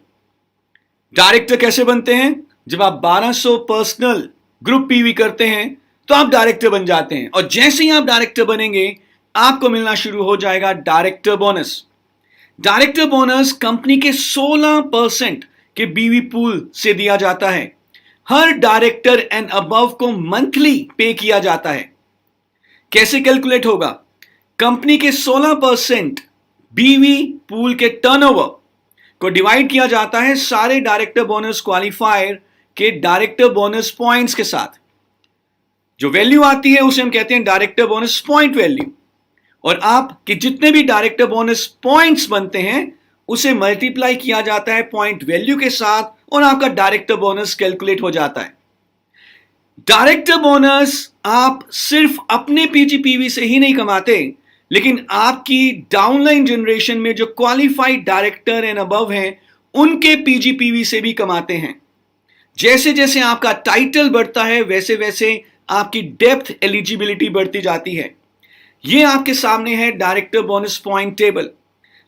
डायरेक्टर कैसे बनते हैं? जब आप 1200 पर्सनल ग्रुप पीवी करते हैं तो आप डायरेक्टर बन जाते हैं, और जैसे ही आप डायरेक्टर बनेंगे आपको मिलना शुरू हो जाएगा director bonus. Director bonus company के 16% के बीवी पूल से दिया जाता है। हर डायरेक्टर एंड अबव को मंथली पे किया जाता है। कैसे कैलकुलेट होगा? कंपनी के 16% बीवी पूल के टर्नओवर को डिवाइड किया जाता है सारे डायरेक्टर बोनस क्वालिफायर के डायरेक्टर बोनस पॉइंट्स के साथ। जो वैल्यू आती है उसे हम कहते हैं डायरेक्टर बोनस पॉइंट वैल्यू, और आपके जितने भी डायरेक्टर बोनस पॉइंट्स बनते हैं उसे मल्टीप्लाई किया जाता है पॉइंट वैल्यू के साथ और आपका डायरेक्टर बोनस कैलकुलेट हो जाता है। डायरेक्टर बोनस आप सिर्फ अपने पीजीपीवी से ही नहीं कमाते, लेकिन आपकी डाउनलाइन जनरेशन में जो क्वालिफाइड डायरेक्टर एंड अबव हैं उनके पीजीपीवी से भी कमाते हैं। जैसे जैसे आपका टाइटल बढ़ता है वैसे वैसे आपकी डेप्थ एलिजिबिलिटी बढ़ती जाती है। यह आपके सामने है डायरेक्टर बोनस पॉइंट टेबल।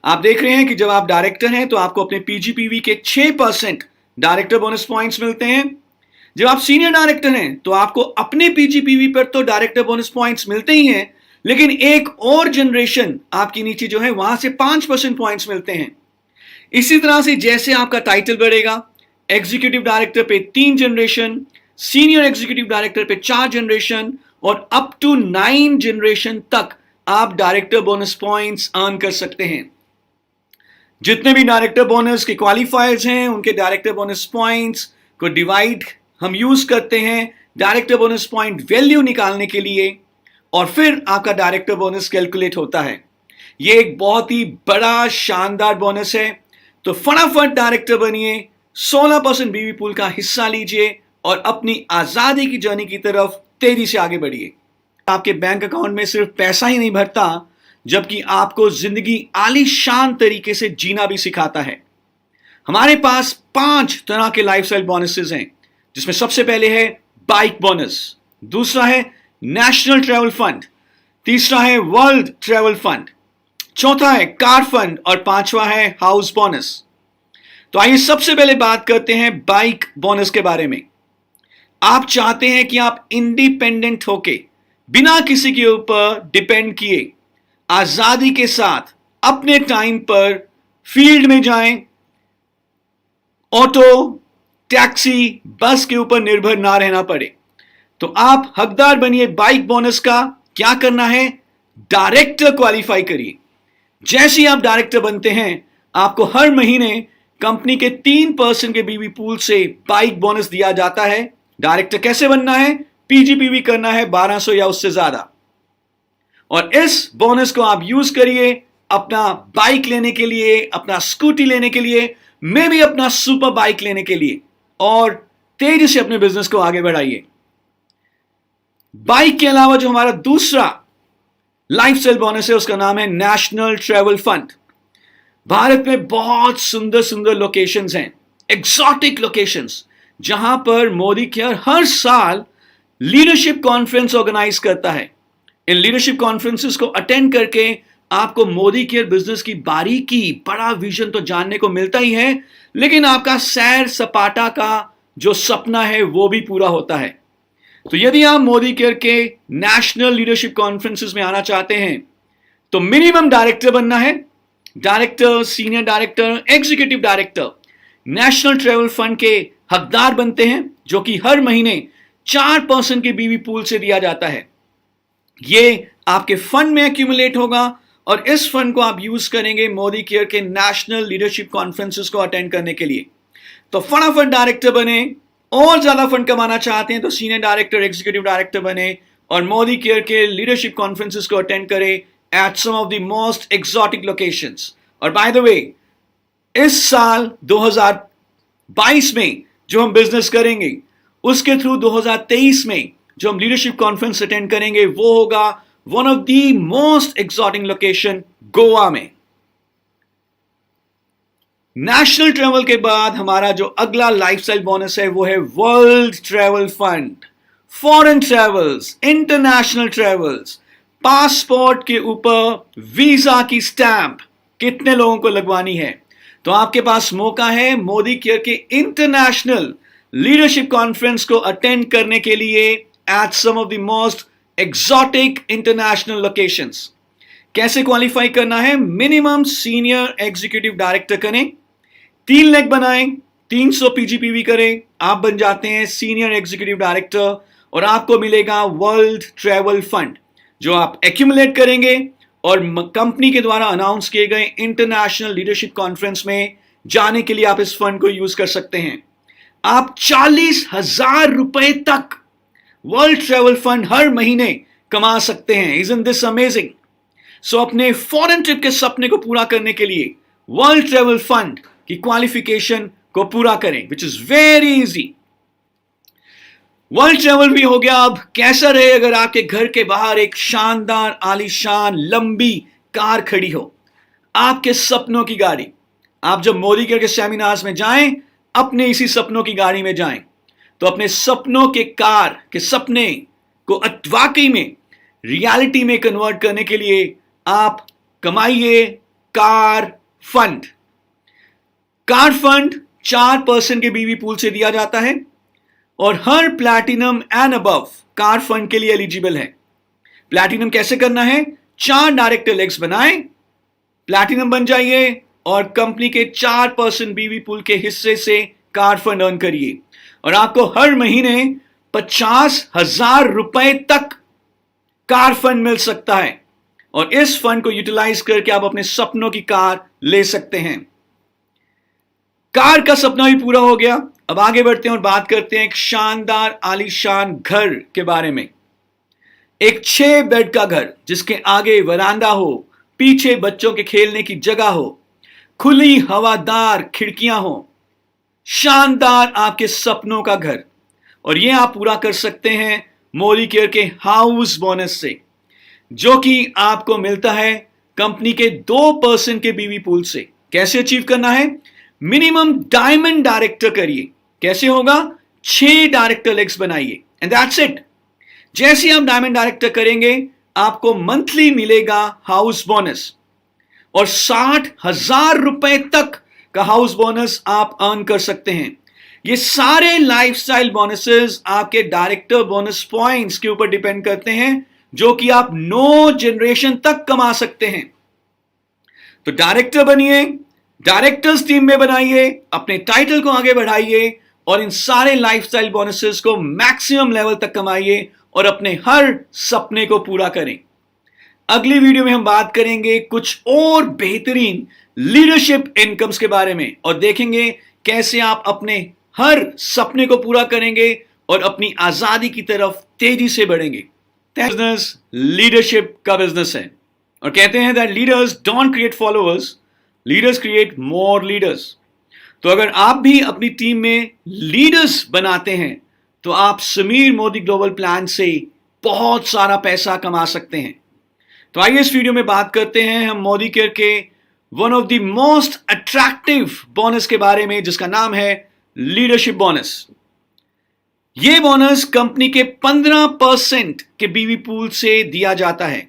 आप देख रहे हैं कि जब आप डायरेक्टर हैं तो आपको अपने पीजीपीवी के 6% डायरेक्टर बोनस पॉइंट्स मिलते हैं। जब आप सीनियर डायरेक्टर हैं तो आपको अपने पीजीपीवी पर तो डायरेक्टर बोनस पॉइंट्स मिलते ही हैं, लेकिन एक और जनरेशन आपकी नीचे जो है वहां से 5% पॉइंट्स मिलते हैं। इसी तरह से जैसे आपका टाइटल बढ़ेगा, एग्जीक्यूटिव डायरेक्टर पे 3 जनरेशन, सीनियर एग्जीक्यूटिव डायरेक्टर पे 4 जनरेशन और अप टू 9 जनरेशन तक आप डायरेक्टर बोनस पॉइंट्स अर्न कर सकते हैं। जितने भी डायरेक्टर बोनस के क्वालिफायर्स हैं उनके डायरेक्टर बोनस पॉइंट्स को डिवाइड हम यूज करते हैं डायरेक्टर बोनस पॉइंट वैल्यू निकालने के लिए, और फिर आपका डायरेक्टर बोनस कैलकुलेट होता है। यह एक बहुत ही बड़ा शानदार बोनस है। तो फटाफट डायरेक्टर बनिए, 16% बीवी पूल का हिस्सा लीजिए और अपनी आजादी की जर्नी की तरफ तेजी से आगे बढ़िए। आपके बैंक अकाउंट में सिर्फ पैसा ही नहीं भरता, जबकि आपको जिंदगी आलीशान तरीके से जीना भी सिखाता है। हमारे पास 5 तरह के लाइफस्टाइल बोनसेस हैं, जिसमें सबसे पहले है बाइक बोनस, दूसरा है नेशनल ट्रैवल फंड, तीसरा है वर्ल्ड ट्रैवल फंड, चौथा है कार फंड और पांचवा है हाउस बोनस। तो आइए सबसे पहले बात करते हैं बाइक बोनस के बारे में। आप चाहते हैं कि आप इंडिपेंडेंट होके, बिना किसी के ऊपर डिपेंड किए, आजादी के साथ अपने टाइम पर फील्ड में जाएं, ऑटो, टैक्सी, बस के ऊपर निर्भर ना रहना पड़े। तो आप हकदार बनिए बाइक बोनस का। क्या करना है? डायरेक्टर क्वालिफाई करिए। जैसे ही आप डायरेक्टर बनते हैं आपको हर महीने कंपनी के 3% के बीवी पूल से बाइक बोनस दिया जाता है। डायरेक्टर कैसे बनना है? पीजीपीवी करना है 1200 या उससे ज्यादा, और इस बोनस को आप यूज करिए अपना बाइक लेने के लिए, अपना स्कूटी लेने के लिए, मे भी अपना सुपर बाइक लेने के लिए, और तेजी से अपने बिजनेस को आगे बढ़ाइए। बाइक के अलावा जो हमारा दूसरा लाइफस्टाइल बोनस है उसका नाम है नेशनल ट्रैवल फंड। भारत में बहुत सुंदर सुंदर लोकेशंस हैं, एक्सोटिक लोकेशंस, जहां पर मोदी केयर हर साल लीडरशिप कॉन्फ्रेंस ऑर्गेनाइज करता है। इन लीडरशिप कॉन्फ्रेंसेस को अटेंड करके आपको मोदी केयर बिजनेस की बारीकी, बड़ा विजन तो जानने को मिलता ही है, लेकिन आपका सैर सपाटा का जो सपना है वो भी पूरा होता है। तो यदि आप मोदी केयर के नेशनल लीडरशिप कॉन्फ्रेंसेस में आना चाहते हैं तो मिनिमम डायरेक्टर बनना है। Director, senior director, executive director national travel fund के हकदार बनते हैं, जो कि हर महीने 4% के बीवी पूल से दिया जाता है। ये आपके फंड में एक्यूमुलेट होगा और इस फंड को आप यूज करेंगे मोदी केयर के नेशनल लीडरशिप कॉन्फ्रेंसेस को अटेंड करने के लिए। तो फटाफट डायरेक्टर बने। और ज्यादा फंड कमाना चाहते हैं तो सीनियर डायरेक्टर, एग्जीक्यूटिव डायरेक्टर बने और मोदी केयर के लीडरशिप कॉन्फ्रेंसेस को अटेंड करें at some of the most exotic locations. और बाय द वे, इस साल 2022 में जो हम बिजनेस करेंगे उसके थ्रू 2023 में जो हम लीडरशिप कॉन्फ्रेंस अटेंड करेंगे वो होगा one of the most exotic location, Goa में। नेशनल ट्रैवल के बाद हमारा जो अगला लाइफस्टाइल बोनस है वो है world travel fund. Foreign travels, international travels, passport के ऊपर वीजा की स्टैंप कितने लोगों को लगवानी है? तो आपके पास मौका है मोदी केयर के इंटरनेशनल लीडरशिप कॉन्फ्रेंस को अटेंड करने के लिए at some of the most exotic international locations. कैसे क्वालिफाई करना है? मिनिमम सीनियर एग्जीक्यूटिव डायरेक्टर करें, 3 लेग बनाएं, 300 पीजीपीवी करें, आप बन जाते हैं सीनियर एग्जीक्यूटिव डायरेक्टर और आपको मिलेगा वर्ल्ड ट्रैवल फंड जो आप एक्यूमुलेट करेंगे और कंपनी के द्वारा अनाउंस किए गए इंटरनेशनल लीडरशिप कॉन्फ्रेंस में जाने के लिए आप इस फंड को यूज कर सकते हैं। आप 40,000 रुपए तक वर्ल्ड ट्रैवल फंड हर महीने कमा सकते हैं। Isn't this amazing? सो अपने फॉरेन ट्रिप के सपने को पूरा करने के लिए वर्ल्ड ट्रैवल फंड की क्वालिफिकेशन को पूरा करें, which is very easy. World travel भी हो गया। अब कैसा रहे अगर आपके घर के बाहर एक शानदार आलीशान लंबी कार खड़ी हो, आपके सपनों की गाड़ी। आप जब मोदी के सेमिनार्स में जाएं, अपने इसी सपनों की गाड़ी में जाएं, तो अपने सपनों के कार के सपने को वाकई में रियलिटी में कन्वर्ट करने के लिए आप कमाइए कार फंड। कार फंड 4% के बीवी पूल से दिया जाता है और हर platinum and above car fund के लिए एलिजिबल है। प्लैटिनम कैसे करना है? 4 डायरेक्टर लेग्स बनाएं, प्लैटिनम बन जाइए और कंपनी के 4% बीवी पूल के हिस्से से कार फंड अर्न करिए और आपको हर महीने 50,000 रुपए तक कार फंड मिल सकता है और इस फंड को यूटिलाइज करके आप अपने सपनों की कार ले सकते हैं। कार का सपना भी पूरा हो गया। अब आगे बढ़ते हैं और बात करते हैं एक शानदार आलीशान घर के बारे में। एक 6 बेड का घर जिसके आगे वरांडा हो, पीछे बच्चों के खेलने की जगह हो, खुली हवादार खिड़कियां हो, शानदार आपके सपनों का घर। और यह आप पूरा कर सकते हैं मोदी केयर के हाउस बोनस से, जो कि आपको मिलता है कंपनी के 2% के बीवी पूल से। कैसे अचीव करना है? मिनिमम डायमंड डायरेक्टर करिए। कैसे होगा? 6 डायरेक्टर लेग्स बनाइए एंड दैट्स इट। जैसे आप डायमंड डायरेक्टर करेंगे आपको मंथली मिलेगा हाउस बोनस और 60,000 रुपए तक का हाउस बोनस आप अर्न कर सकते हैं। ये सारे लाइफस्टाइल बोनसेस आपके डायरेक्टर बोनस पॉइंट्स के ऊपर डिपेंड करते हैं जो कि आप 9 जनरेशन तक कमा सकते हैं। तो डायरेक्टर बनिए, डायरेक्टर्स टीम में बनाइए, अपने टाइटल को आगे बढ़ाइए और इन सारे लाइफस्टाइल बोनसेस को मैक्सिमम लेवल तक कमाइए और अपने हर सपने को पूरा करें। अगली वीडियो में हम बात करेंगे कुछ और बेहतरीन लीडरशिप इनकम्स के बारे में और देखेंगे कैसे आप अपने हर सपने को पूरा करेंगे और अपनी आजादी की तरफ तेजी से बढ़ेंगे। बिजनेस लीडरशिप का बिजनेस है और कहते हैं that leaders don't create followers, leaders create more leaders. तो अगर आप भी अपनी टीम में लीडर्स बनाते हैं तो आप समीर मोदी ग्लोबल प्लान से बहुत सारा पैसा कमा सकते हैं। तो आइए इस वीडियो में बात करते हैं हम मोदी केयर के one of the most attractive bonus के बारे में जिसका नाम है लीडरशिप बोनस। यह बोनस कंपनी के 15% के बीवी पूल से दिया जाता है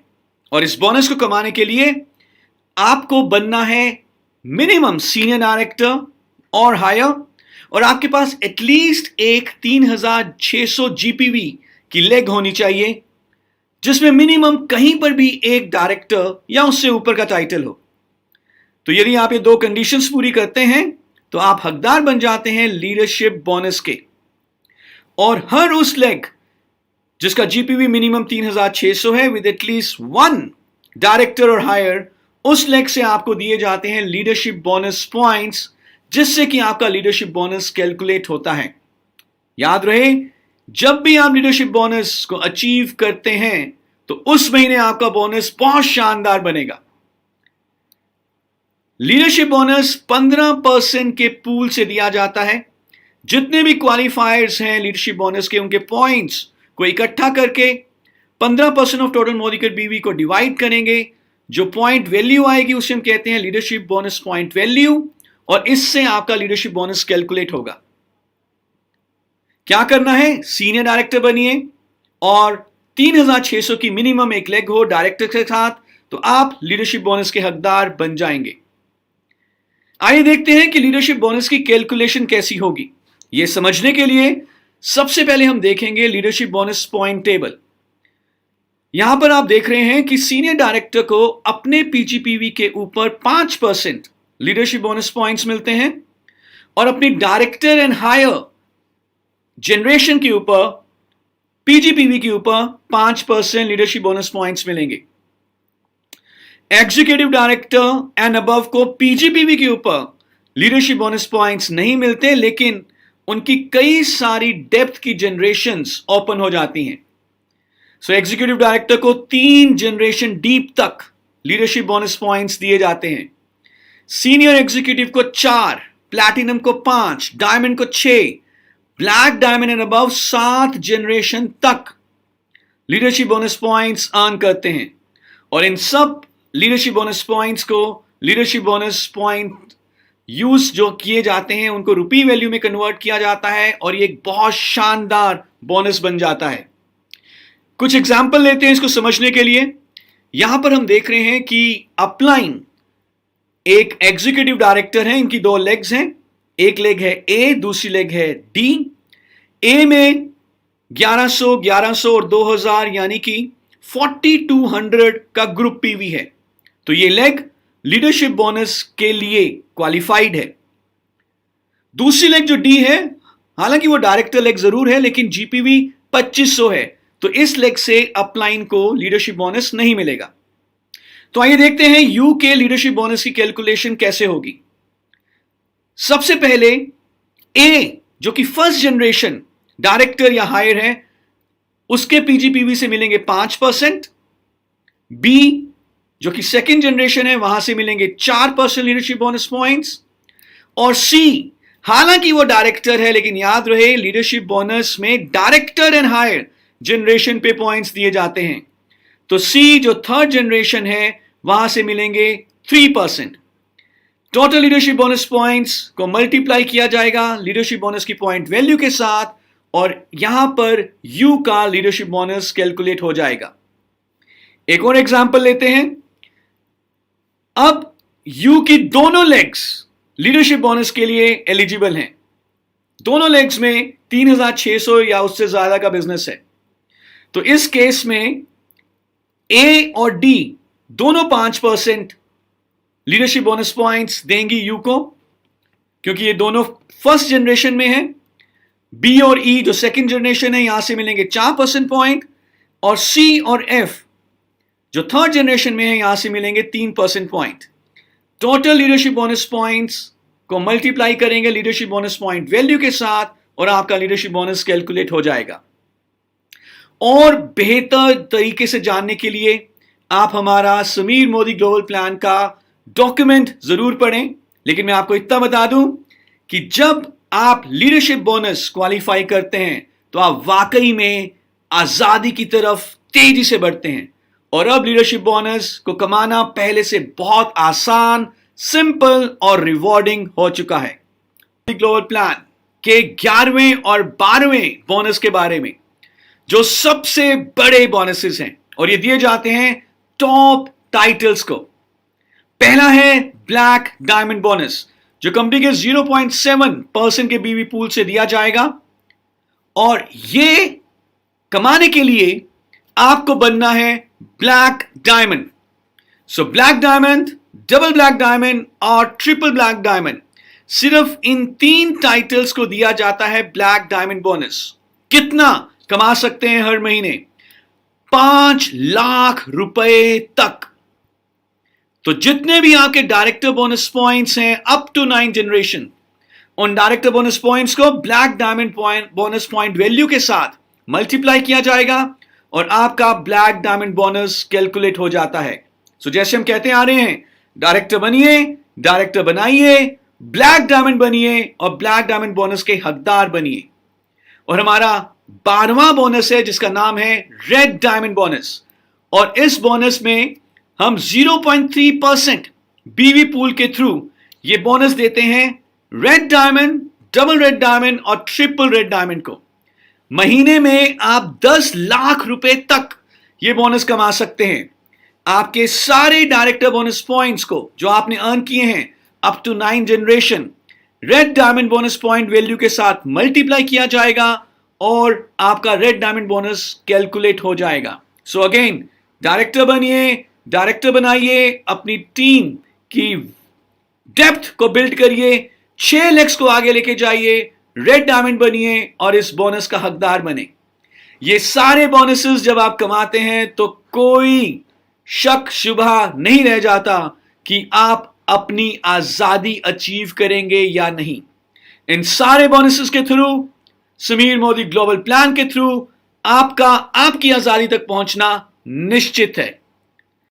और इस बोनस को कमाने के लिए आपको बनना है मिनिमम सीनियर डायरेक्टर और हायर और आपके पास एटलीस्ट एक 3,600 जीपीवी की लेग होनी चाहिए जिसमें मिनिमम कहीं पर भी एक डायरेक्टर या उससे ऊपर का टाइटल हो। तो यदि आप ये 2 कंडीशंस पूरी करते हैं तो आप हकदार बन जाते हैं लीडरशिप बोनस के और हर उस लेग जिसका जीपीवी मिनिमम 3,600 है विद एटलीस्ट 1 डायरेक्टर और हायर, उस लेग से आपको दिए जाते हैं लीडरशिप बोनस पॉइंट्स जिससे कि आपका लीडरशिप बोनस कैलकुलेट होता है। याद रहे, जब भी आप लीडरशिप बोनस को अचीव करते हैं तो उस महीने आपका बोनस बहुत शानदार बनेगा। लीडरशिप बोनस 15% के पूल से दिया जाता है। जितने भी क्वालिफायर्स हैं लीडरशिप बोनस के उनके पॉइंट्स को इकट्ठा करके 15% ऑफ टोटल मोदी केयर बीवी को डिवाइड करेंगे। जो पॉइंट वैल्यू आएगी उसे हम कहते हैं लीडरशिप बोनस पॉइंट वैल्यू और इससे आपका लीडरशिप बोनस कैलकुलेट होगा। क्या करना है? सीनियर डायरेक्टर बनिए और 3,600 की मिनिमम एक लेग हो डायरेक्टर के साथ तो आप लीडरशिप बोनस के हकदार बन जाएंगे। आइए देखते हैं कि लीडरशिप बोनस की कैलकुलेशन कैसी होगी। यह समझने के लिए सबसे पहले हम देखेंगे लीडरशिप बोनस पॉइंट टेबल। यहां पर आप देख रहे हैं कि सीनियर डायरेक्टर को अपने पीजीपीवी के ऊपर 5% लीडरशिप बोनस पॉइंट्स मिलते हैं और अपनी डायरेक्टर एंड हायर जनरेशन के ऊपर पीजीपीवी के ऊपर 5% लीडरशिप बोनस पॉइंट्स मिलेंगे। एग्जीक्यूटिव डायरेक्टर एंड अबव को पीजीपीवी के ऊपर लीडरशिप बोनस पॉइंट्स नहीं मिलते, लेकिन उनकी कई सारी डेप्थ की जनरेशंस ओपन हो जाती हैं। सो एग्जीक्यूटिव डायरेक्टर को 3 जनरेशन डीप तक लीडरशिप बोनस पॉइंट्स दिए जाते हैं। सीनियर एग्जीक्यूटिव को 4, प्लैटिनम को 5, डायमंड को 6, black diamond and above 7 generation तक लीडरशिप बोनस पॉइंट्स अर्न करते हैं। और इन सब लीडरशिप बोनस पॉइंट्स को लीडरशिप बोनस पॉइंट यूज जो किए जाते हैं उनको रुपी वैल्यू में कन्वर्ट किया जाता है और ये एक बहुत शानदार बोनस बन जाता है। कुछ एग्जाम्पल लेते हैं इसको समझने के लिए। यहां पर हम देख रहे हैं कि अपलाइन एक एग्जीक्यूटिव डायरेक्टर है, इनकी 2 लेग्स हैं, एक लेग है ए, दूसरी लेग है डी। ए में 1100, 1100 और 2000 यानी कि 4200 का ग्रुप पीवी है, तो ये लेग लीडरशिप बोनस के लिए क्वालिफाइड है। दूसरी लेग जो डी है, हालांकि वो डायरेक्टर लेग जरूर है लेकिन जीपीवी 2500 है, तो इस लेग से अपलाइन को लीडरशिप बोनस नहीं मिलेगा। तो आइए देखते हैं यू के लीडरशिप बोनस की कैलकुलेशन कैसे होगी। सबसे पहले ए जो कि फर्स्ट जनरेशन डायरेक्टर या हायर है, उसके पीजीपीवी से मिलेंगे 5%। बी जो कि सेकंड जनरेशन है, वहां से मिलेंगे 4% लीडरशिप बोनस पॉइंट्स। और सी हालांकि वो डायरेक्टर है लेकिन याद रहे लीडरशिप बोनस में डायरेक्टर एंड हायर जनरेशन पे पॉइंट्स दिए जाते हैं, तो सी जो थर्ड जनरेशन है वहां से मिलेंगे 3%। टोटल लीडरशिप बोनस पॉइंट्स को मल्टीप्लाई किया जाएगा लीडरशिप बोनस की पॉइंट वैल्यू के साथ और यहां पर यू का लीडरशिप बोनस कैलकुलेट हो जाएगा। एक और एग्जांपल लेते हैं। अब यू की दोनों लेग्स लीडरशिप बोनस के लिए एलिजिबल हैं। दोनों लेग्स में 3600 या उससे ज्यादा का बिजनेस है, तो इस केस में ए और डी दोनों 5% लीडरशिप बोनस पॉइंट्स देंगी यू को, क्योंकि ये दोनों फर्स्ट जनरेशन में है। बी और ई जो सेकंड जनरेशन है, यहां से मिलेंगे 4% पॉइंट, और सी और एफ जो थर्ड जनरेशन में है, यहां से मिलेंगे 3% point. Total leadership bonus points को मल्टीप्लाई करेंगे लीडरशिप बोनस पॉइंट वैल्यू के साथ और आपका लीडरशिप बोनस कैलकुलेट हो जाएगा। और बेहतर तरीके से जानने के लिए आप हमारा समीर मोदी ग्लोबल प्लान का डॉक्यूमेंट जरूर पढ़ें, लेकिन मैं आपको इतना बता दूं कि जब आप लीडरशिप बोनस क्वालिफाई करते हैं तो आप वाकई में आजादी की तरफ तेजी से बढ़ते हैं। और अब लीडरशिप बोनस को कमाना पहले से बहुत आसान, सिंपल और रिवॉर्डिंग हो चुका है। ग्लोबल प्लान के 11वें और 12वें बोनस के बारे में, जो सबसे बड़े बोनसेस हैं और ये दिए जाते हैं टॉप टाइटल्स को। पहला है ब्लैक डायमंड बोनस, जो कंपनी के 0.7% के बीवी पूल से दिया जाएगा, और ये कमाने के लिए आपको बनना है black diamond. So black diamond, double black diamond और ट्रिपल ब्लैक डायमंड, सिर्फ इन 3 टाइटल्स को दिया जाता है ब्लैक डायमंड बोनस। कितना कमा सकते हैं हर महीने? 5 लाख रुपए तक। तो जितने भी आपके डायरेक्टर बोनस पॉइंट्स हैं अप टू 9 जनरेशन, उन डायरेक्टर बोनस पॉइंट्स को black diamond bonus point value के साथ मल्टीप्लाई किया जाएगा और आपका ब्लैक डायमंड बोनस कैलकुलेट हो जाता है। सो जैसे हम कहते आ रहे हैं, डायरेक्टर बनिए, डायरेक्टर बनाइए, ब्लैक डायमंड बनिए और ब्लैक डायमंड बोनस के हकदार बनिए। और हमारा 12वां बोनस है जिसका नाम है रेड डायमंड बोनस, और इस बोनस में हम 0.3% बीवी पूल के थ्रू ये बोनस देते हैं red diamond, double red diamond और ट्रिपल रेड डायमंड को। महीने में आप 10 लाख रुपए तक ये बोनस कमा सकते हैं। आपके सारे डायरेक्टर बोनस पॉइंट्स को जो आपने अर्न किए हैं up to 9 generation, red diamond bonus point value के साथ मल्टीप्लाई किया जाएगा और आपका रेड डायमंड बोनस कैलकुलेट हो जाएगा। सो अगेन, डायरेक्टर बनिए, डायरेक्टर बनाइए, अपनी टीम की डेप्थ को बिल्ड करिए, 6 लेग्स को आगे लेके जाइए, रेड डायमंड बनिए और इस बोनस का हकदार बने। ये सारे बोनसेस जब आप कमाते हैं तो कोई शक शुबा नहीं रह जाता कि आप अपनी आजादी अचीव करेंगे या नहीं। इन सारे बोनसेस के through, Sameer Modi global plan के थ्रू आपकी आजादी तक पहुंचना निश्चित है।